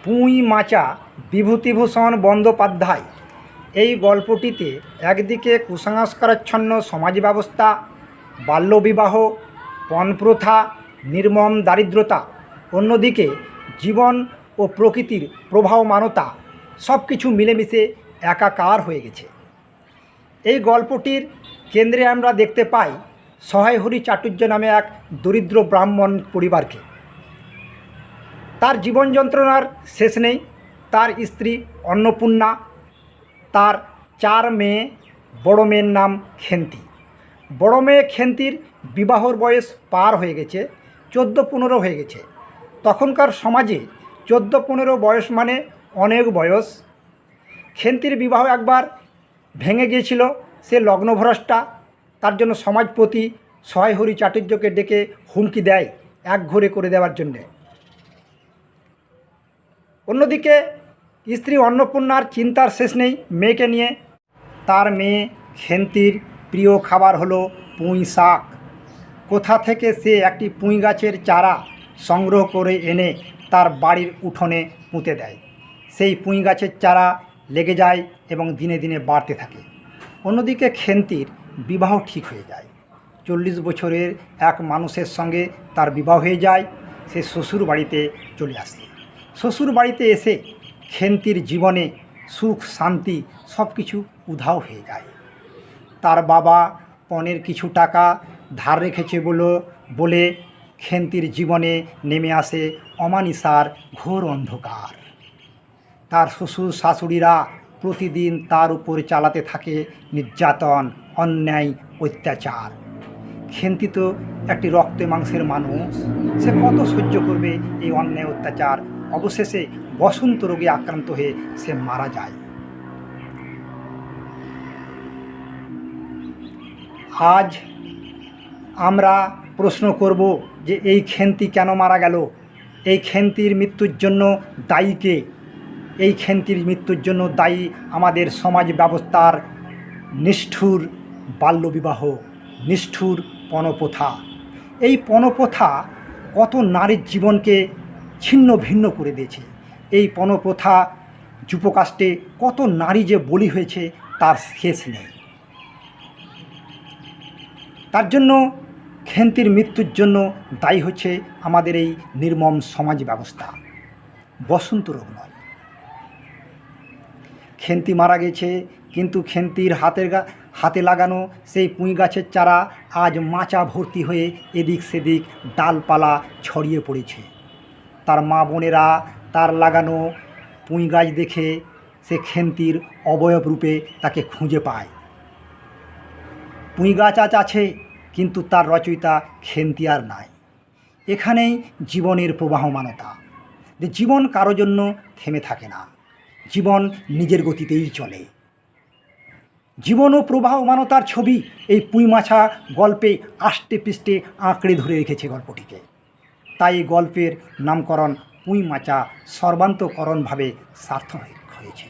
পুঁই মাচা বিভূতিভূষণ বন্দ্যোপাধ্যায় এই গল্পটিতে একদিকে কুসংস্কারাচ্ছন্ন সমাজ ব্যবস্থা, বাল্যবিবাহ, পণপ্রথা, নির্মম দারিদ্রতা, অন্যদিকে জীবন ও প্রকৃতির প্রবাহমানতা সব কিছু মিলেমিশে একাকার হয়ে গেছে। এই গল্পটির কেন্দ্রে আমরা দেখতে পাই সহায়হরি চাটুর্য নামে এক দরিদ্র ব্রাহ্মণ পরিবারকে। তার জীবন যন্ত্রণার শেষ নেই। তার স্ত্রী অন্নপূর্ণা, তার 4 মেয়ে, বড় মেয়ের নাম খেন্তি। বড় মেয়ে খেন্তির বিবাহর বয়স পার হয়ে গেছে, 14-15 হয়ে গেছে। তখনকার সমাজে 14-15 বয়স মানে অনেক বয়স। খেন্তির বিবাহ একবার ভেঙে গিয়েছিল, সে লগ্নভ্রষ্টা। তার জন্য সমাজপতি সহায়হরি চাটুর্যকে ডেকে হুমকি দেয় একঘরে করে দেওয়ার জন্যে। অন্যদিকে স্ত্রী অন্নপূর্ণার চিন্তার শেষ নেই মেয়েকে নিয়ে। তার মেয়ে খেন্তির প্রিয় খাবার হলো পুঁই শাক। কোথা থেকে সে একটি পুঁই গাছের চারা সংগ্রহ করে এনে তার বাড়ির উঠোনে পুঁতে দেয়। সেই পুঁই গাছের চারা লেগে যায় এবং দিনে দিনে বাড়তে থাকে। অন্যদিকে খেন্তির বিবাহ ঠিক হয়ে যায়। 40 বছরের এক মানুষের সঙ্গে তার বিবাহ হয়ে যায়। সে শ্বশুর বাড়িতে চলে আসে। শ্বশুর বাড়িতে এসে খেন্তির জীবনে সুখ শান্তি সব কিছু উধাও হয়ে যায়। তার বাবা পণের কিছু টাকা ধার রেখেছে বলে খেন্তির জীবনে নেমে আসে অমানিসার ঘোর অন্ধকার। তার শ্বশুর শাশুড়িরা প্রতিদিন তার উপর চালাতে থাকে নির্যাতন, অন্যায়, অত্যাচার। খেন্তি তো একটি রক্তে মাংসের মানুষ, সে কত সহ্য করবে এই অন্যায় অত্যাচার। অবশেষে বসন্ত রোগে আক্রান্ত হয়ে সে মারা যায়। আজ আমরা প্রশ্ন করব যে এই খেন্তি কেন মারা গেল? এই খেন্তির মৃত্যুর জন্য দায়ী কে? এই খেন্তির মৃত্যুর জন্য দায়ী আমাদের সমাজ ব্যবস্থার নিষ্ঠুর বাল্যবিবাহ, নিষ্ঠুর পণপ্রথা। এই পণপ্রথা কত নারীর জীবনকে ছিন্ন ভিন্ন করে দিয়েছে। এই পণপ্রথা যুবকাষ্টে কত নারী যে বলি হয়েছে তার শেষ নেই। তার জন্য খেন্তির মৃত্যুর জন্য দায়ী হচ্ছে আমাদের এই নির্মম সমাজ ব্যবস্থা, বসন্ত রোগ নয়। খেন্তি মারা গেছে, কিন্তু খেন্তির হাতে লাগানো সেই পুঁই গাছের চারা আজ মাচা ভর্তি হয়ে এদিক সেদিক ডালপালা ছড়িয়ে পড়েছে। তার মা বোনেরা তার লাগানো পুঁই গাছ দেখে সে খেন্তির অবয়ব রূপে তাকে খুঁজে পায়। পুঁই গাছ আজ আছে, কিন্তু তার রচয়িতা খেন্তি আর নাই। এখানেই জীবনের প্রবাহমানতা, যে জীবন কারো জন্য থেমে থাকে না, জীবন নিজের গতিতেই চলে। জীবন ও প্রবাহমানতার ছবি এই পুঁই মাছা গল্পে আষ্টে পৃষ্ঠে আঁকড়ে ধরে রেখেছে গল্পটিকে। তাই এই গল্পের নামকরণ পুঁই মাচা সর্বান্তকরণভাবে সার্থক হয়েছে।